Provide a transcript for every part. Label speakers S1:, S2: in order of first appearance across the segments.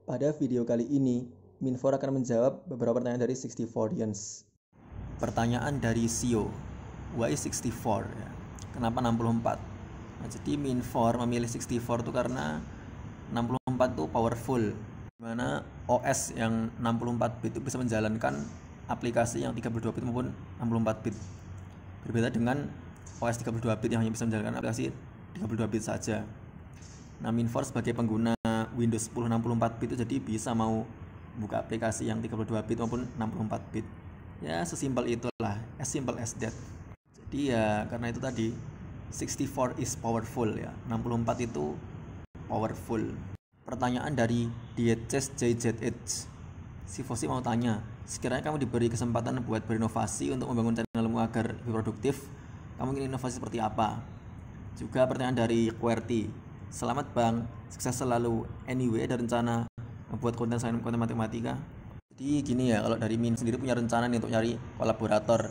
S1: Pada video kali ini, Minfor akan menjawab beberapa pertanyaan dari 64ians. Pertanyaan dari Sio, why 64? Ya. Kenapa 64? Nah, jadi Minfor memilih 64 itu karena 64 itu powerful, dimana OS yang 64 bit itu bisa menjalankan aplikasi yang 32 bit maupun 64 bit. Berbeda dengan OS 32 bit yang hanya bisa menjalankan aplikasi 32 bit saja. Nah, Minfor sebagai pengguna Windows 10 64 bit itu jadi bisa mau buka aplikasi yang 32 bit maupun 64 bit. Ya, sesimpel itulah, as simple as that. Jadi ya karena itu tadi 64 is powerful ya. 64 itu powerful. Pertanyaan dari DHS si Fosi mau tanya, sekiranya kamu diberi kesempatan buat berinovasi untuk membangun channelmu agar lebih produktif, kamu ingin inovasi seperti apa? Juga pertanyaan dari QWERTY, selamat Bang, sukses selalu. Anyway, ada rencana membuat konten selain konten matematika? Jadi gini ya, kalau dari Min sendiri punya rencana nih untuk nyari kolaborator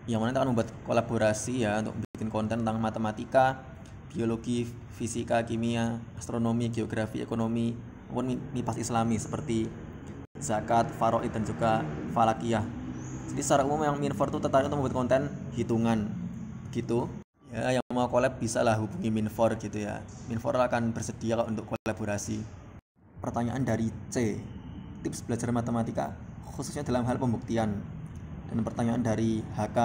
S1: yang mana akan membuat kolaborasi ya untuk bikin konten tentang matematika, biologi, fisika, kimia, astronomi, geografi, ekonomi, maupun MIPAS Islami seperti zakat, faraid dan juga falakiyah. Jadi secara umum yang Minfor itu tertarik untuk membuat konten hitungan gitu. Ya, yang mau collab bisa lah hubungi Minfor gitu ya. Minfor akan bersedia untuk kolaborasi. Pertanyaan dari C, tips belajar matematika khususnya dalam hal pembuktian. Dan pertanyaan dari HK,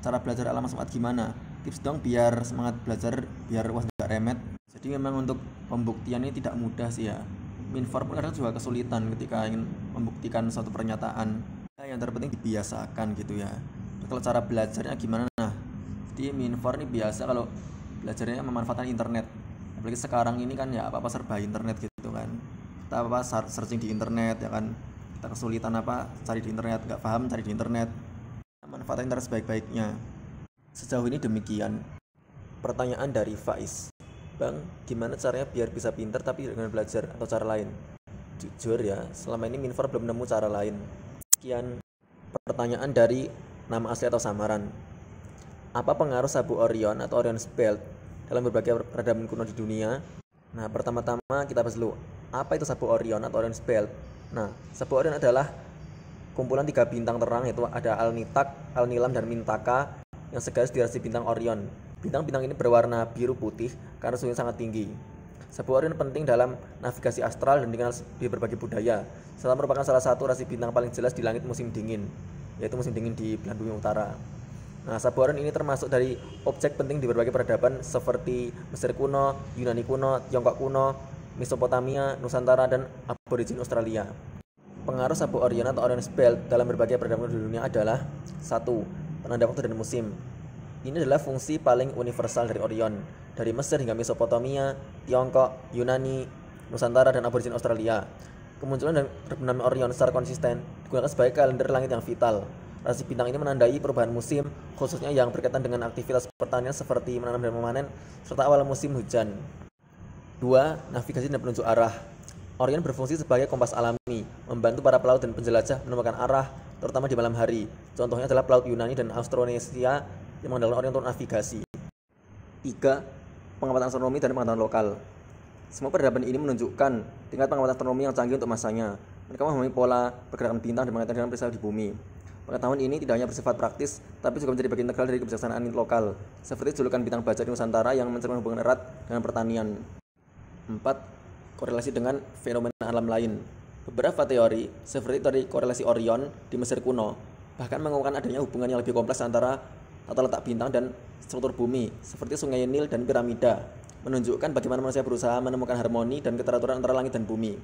S1: cara belajar alam semat gimana? Tips dong biar semangat belajar, biar was tidak remet. Jadi memang untuk pembuktian ini tidak mudah sih ya. Minfor pun kadang juga kesulitan ketika ingin membuktikan suatu pernyataan. Yang terpenting dibiasakan gitu ya. Kalau cara belajarnya gimana? Nah, jadi Minfor ini biasa kalau belajarnya memanfaatkan internet. Apalagi sekarang ini kan ya apa-apa serba internet gitu kan. Kita apa searching di internet ya kan. Kita kesulitan apa cari di internet, nggak paham cari di internet. Manfaatkan internet sebaik-baiknya. Sejauh ini demikian. Pertanyaan dari Faiz, Bang, gimana caranya biar bisa pintar tapi dengan belajar atau cara lain? Jujur ya, selama ini Minfor belum nemu cara lain. Sekian. Pertanyaan dari nama asli atau samaran, apa pengaruh sabuk Orion atau Orion's Belt dalam berbagai peradaban kuno di dunia? Nah, pertama-tama kita bahas dulu, apa itu sabuk Orion atau Orion's Belt? Nah, sabuk Orion adalah kumpulan 3 bintang terang, yaitu ada Alnitak, Alnilam, dan Mintaka yang segaris di rasi bintang Orion. Bintang-bintang ini berwarna biru putih karena suhunya sangat tinggi. Sabuk Orion penting dalam navigasi astral dan dikenal di berbagai budaya, serta merupakan salah satu rasi bintang paling jelas di langit musim dingin, yaitu musim dingin di belahan bumi utara. Nah, sabuk Orion ini termasuk dari objek penting di berbagai peradaban seperti Mesir kuno, Yunani kuno, Tiongkok kuno, Mesopotamia, Nusantara, dan aborigin Australia. Pengaruh sabuk Orion atau Orion's Belt dalam berbagai peradaban di dunia adalah 1. Penanda waktu dan musim. Ini adalah fungsi paling universal dari Orion. Dari Mesir hingga Mesopotamia, Tiongkok, Yunani, Nusantara, dan aborigin Australia. Kemunculan dan terbenamnya Orion secara konsisten digunakan sebagai kalender langit yang vital. Rasi bintang ini menandai perubahan musim, khususnya yang berkaitan dengan aktivitas pertanian seperti menanam dan memanen, serta awal musim hujan. 2. Navigasi dan penunjuk arah. Orion berfungsi sebagai kompas alami, membantu para pelaut dan penjelajah menemukan arah, terutama di malam hari. Contohnya adalah pelaut Yunani dan Austronesia yang mengandalkan Orion untuk navigasi. 3. Pengamatan astronomi dan pengetahuan lokal. Semua peradaban ini menunjukkan tingkat pengamatan astronomi yang canggih untuk masanya. Mereka memahami pola pergerakan bintang dan mengaitkan dengan peristiwa di bumi. Pengetahuan ini tidak hanya bersifat praktis, tapi juga menjadi bagian integral dari kebijaksanaan lokal, seperti julukan bintang baja di Nusantara yang mencerminkan hubungan erat dengan pertanian. 4. Korelasi dengan fenomena alam lain. Beberapa teori, seperti teori korelasi Orion di Mesir kuno, bahkan mengukuhkan adanya hubungan yang lebih kompleks antara tata letak bintang dan struktur bumi, seperti sungai Nil dan piramida, menunjukkan bagaimana manusia berusaha menemukan harmoni dan keteraturan antara langit dan bumi.